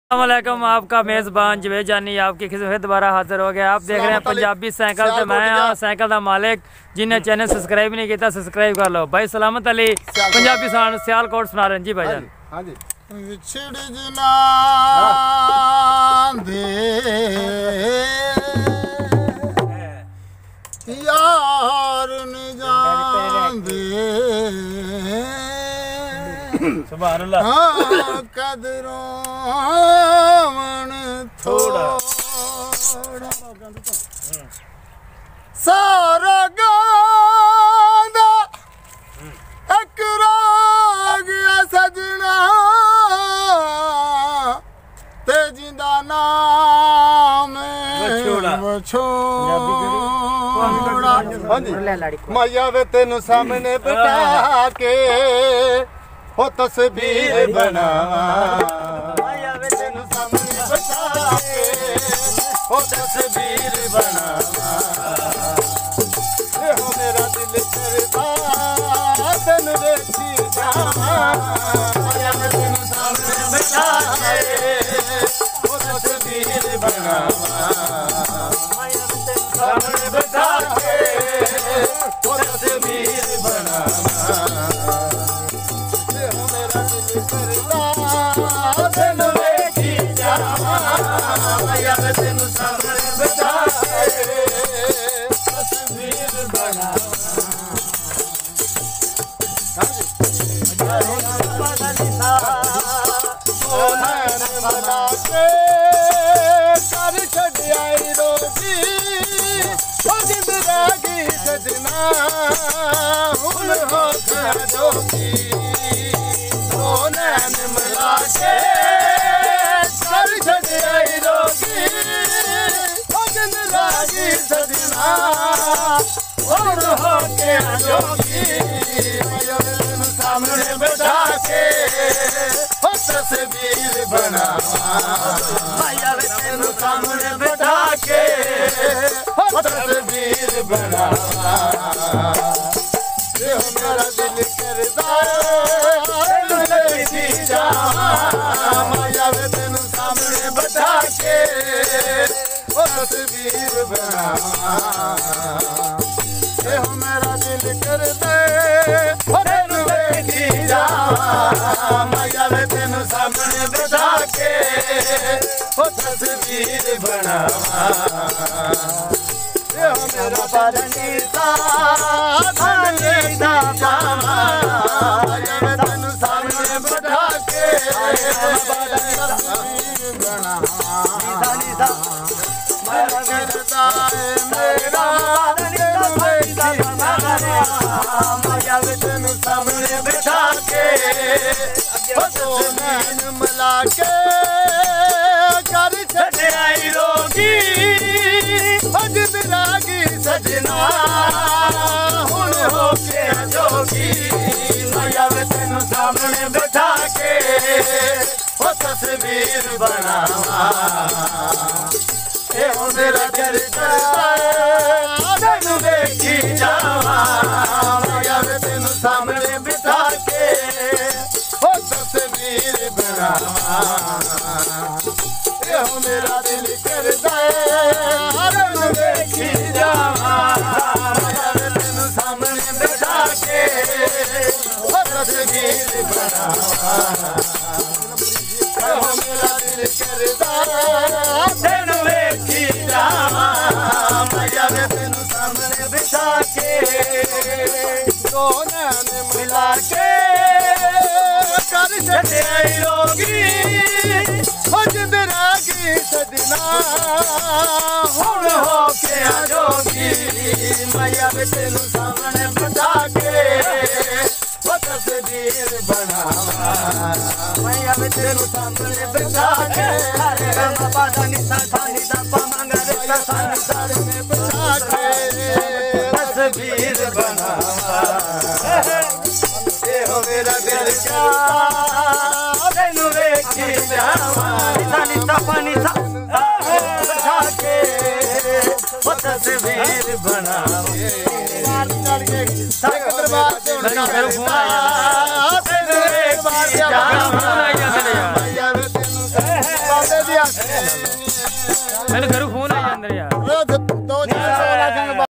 अस्सलामुअलैकुम, आपका मेज़बान जवेद जानी आपकी खिदमत दोबारा हाजिर हो गया। आप देख रहे हैं पंजाबी साइकिल। तो मैं हाँ साइकिल का मालिक, जिन्हें चैनल सब्सक्राइब नहीं किया सब्सक्राइब कर लो। भाई सलामत अली पंजाबी सियालकोट सुना रहे हैं जी भाई जान। हाँ जी। यार सुभान अल्लाह। कदरों थोड़ा सारा गांदा एक राग सजना ते जिंदा नाम माया वे तेनू सामने बिठा के हो तस्वीर बनावा, माया वे तेनू सामने बिठा के हो तस्वीर बनावा। हो मेरा दिल करदा तेनू देखी जावा, माया वे तेनू सामने बिठा के हो तस्वीर बनावा, माया वे तेनू सामने बिठा के हो तस्वीर बनावा। सामने बैठा के हो तस्वीर बनावा, माया वे तेनू सामने बैठा के हो तस्वीर बनावा। हो मेरा दिल करदा तेनू देखी जावा, माया वे तेनू सामने बैठा के हो तस्वीर बनावा। हो मेरा दिल करदा तेनू देखी जावा, माया वे तेनू सामने बैठा के हो तस्वीर बनावा। हो मेरा परनीता जावा, माया वे तेनू सामने बैठा के तस्वीर बनावा। माया करदा मेरा माया वे तेनू सामने बैठा के हो नैन मिला के कर छड़ाई रोगी हो जिंदगी सजना हुण हो के जोगी, माया वे तेनू सामने बैठा के हो तस्वीर बनावा। हो मेरा दिल करदा तेनू देखी जावा, माया वे तेनू सामने बिठा के हो तस्वीर बनावा। हो मेरा दिल करदा तेनू देखी जावा, माया वे तेनू सामने बिठा के हो तस्वीर बनावा। हो मेरा दिल करदा तेनू देखी जावा, माया वे तेनू सामने बिठा के दो नैन मिला के कर छड़ाई रोगी हो जिंदगी सजना हुण हो के जोगी, माया वे तेनू सामने बिठा के हो तस्वीर बनावा, माया वे तेनू सामने बिठा के तस्वीर बनावा। हो मेरा दिल तेनू देखी जावा, बिठा के हो तस्वीर बनावा। दरबार ਗਿਆ ਮੈਨੂੰ ਕਰੂ